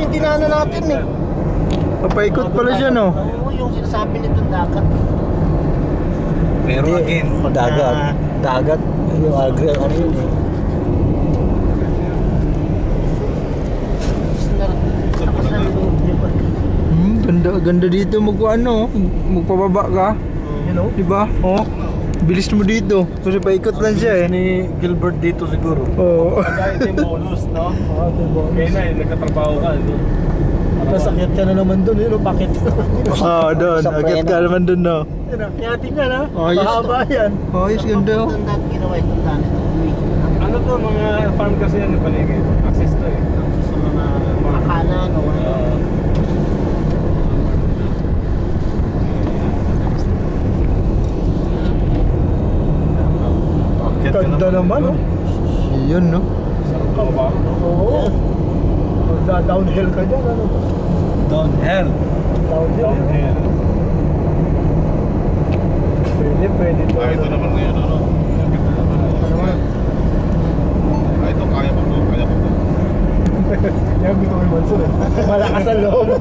yung dinaanan natin eh. Papaikot pala siya, no? Oo, yung sinasabi nitong dagat. Pero again, Dagat. Yung agri, ano yun eh. Ganda dito magpababa ka. You know? Diba? Oh. Bilis mo dito. Kasi paikot lang siya eh. Ni Gilbert dito siguro. Oo. kaya ito yung bonus, no? Kaya na, nagkatrabaho ka. Tapos akyat ka na naman dun, yun o, bakit? Oo, doon. Agad ka naman doon, no? Kyating nga na. Ayos. Mahaba yan. Ayos, ganda. Ang ginawa itong daan ito. Ano to, mga farm kasi yan yung paligid. Access to eh. Sa mga makanan o ano. Ganda naman, oh. Yun, no? Sarap ka ba? Oo. Downhill ka dyan, ano? Downhill. Downhill. Pwede. Ito naman ngayon, ano? Ito, kaya pa to. Yan, Biko Mansur eh. Malakas ang loob.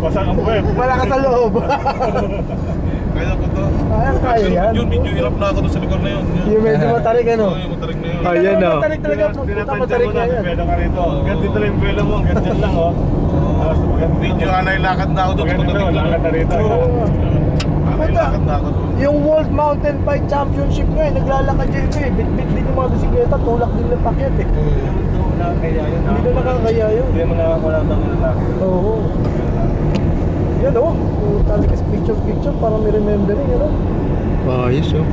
Wasak ang puwet. Malakas ang loob. Kaya ko to. Kaya yan. Yun, medyo hirap na ako doon sa lugar na yun. Yung medyo matarik, ano? Oo, yung matarik na yun. Ayan, no? Matarik talaga. Puta, matarik na yan. Pwede ka rito. Ganito lang yung pwede mo. Ganyan lang, oh. Medyo anay lakad na ako doon. Ganito, lakad na rito. Anay lakad na ako doon. Yung World Mountain Bike Championship nga eh, naglalakad dyan ito eh. Bit-bit din yung mga bisikleta, tulak din ng paket eh. Kaya yun, Hindi na nakakaya yun. Hindi mo nakakula ng lalaki. Oo. Yan o, talaga picture, parang may remembering, ano? Ayos, oh.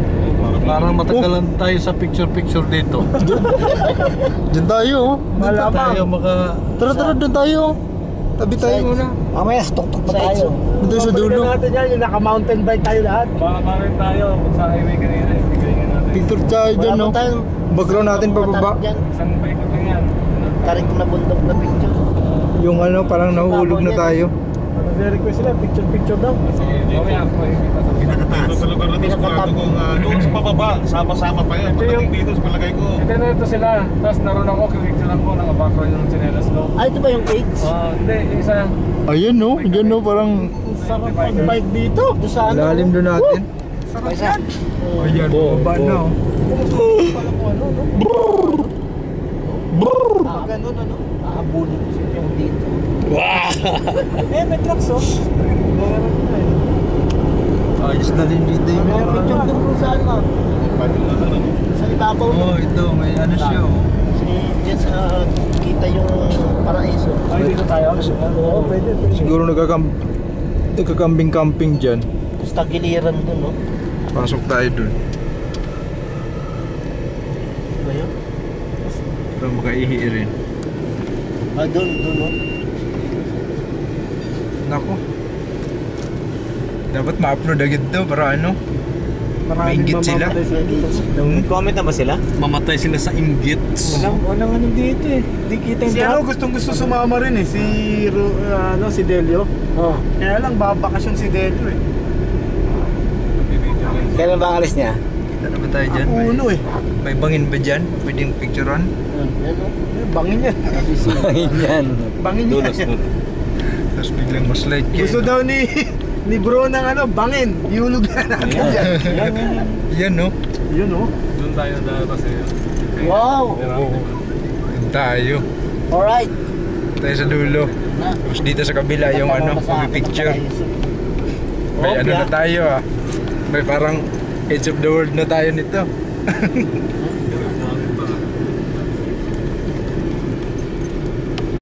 Parang matagalan tayo sa picture dito. Diyan tayo, oh. Malamang. Tayo Tara, doon tayo. Tabi tayo muna. Mamaya, tuk-tuk pa tayo. Doon sa dulo. Pagpagyan natin yan, yung naka-mountain bike tayo lahat. Baka rin tayo sa highway kanina. Tigilingin natin. Picture tayo dyan, no? Background natin pababa. Isang paikot lang yan. Tarik na bundok na picture. Yung ano, parang nahuhulog na tayo. Ano, request sila, picture daw. Sige, mamaya ako. Dito sa lugar na to, sigurado kong doon sa pababa, sama-sama pa yan. Pagdating dito sa palagay ko. Ito na ito sila. Tapos naroon ako, kinikturan ko, naka-background yung chinelas ko. Ah, ito ba yung cakes? Hindi, yung isa. Ayun, no? Diyan, no? Parang Sarap ang bike dito. Doon sa ano? lalim doon natin. Sarap yan. Ayan, baba na, oh. Parang kung ano, no? Ah, ganun ano? Aabulin ko siya yung dito. May trucks oh. Ayos na rin dito yung May picture doon kung saan mo? Sa ibabaw mo. Oh, ito, may ano siya, oh. Diyan sa kita yung paraiso. Ay, dito tayo. Oo, pwede. Siguro nagkakambing-camping dyan. Tapos tagiliran doon, no? Pasok tayo dun. Ba yun? Para makaihi rin. Ah, doon, no? Nako. Dapat ma-upload agad to para ano? Maingit sila. Comment na ba sila? Mamatay sila sa inggit. Walang ano dito eh. Di kita yung ano, gusto sumama rin eh. Si Delio. Oh. Kaya lang, babakasyon si Delio eh. Kailan ba ang alis niya? Kita na ba tayo dyan? Uno eh. May bangin ba dyan? Pwedeng picturean? Yan, no? Bangin yan. Yan. Bangin yan. Tapos biglang maslide kayo. Gusto daw ni bro ng ano, bangin. Iulog na natin dyan. Yan, no? Yun oh. Doon tayo na kasi. Wow! Yan tayo. Alright. Tayo sa dulo. Tapos dito sa kabila yung ano, picture. May ano na tayo, ah. May parang edge of the world na tayo nito.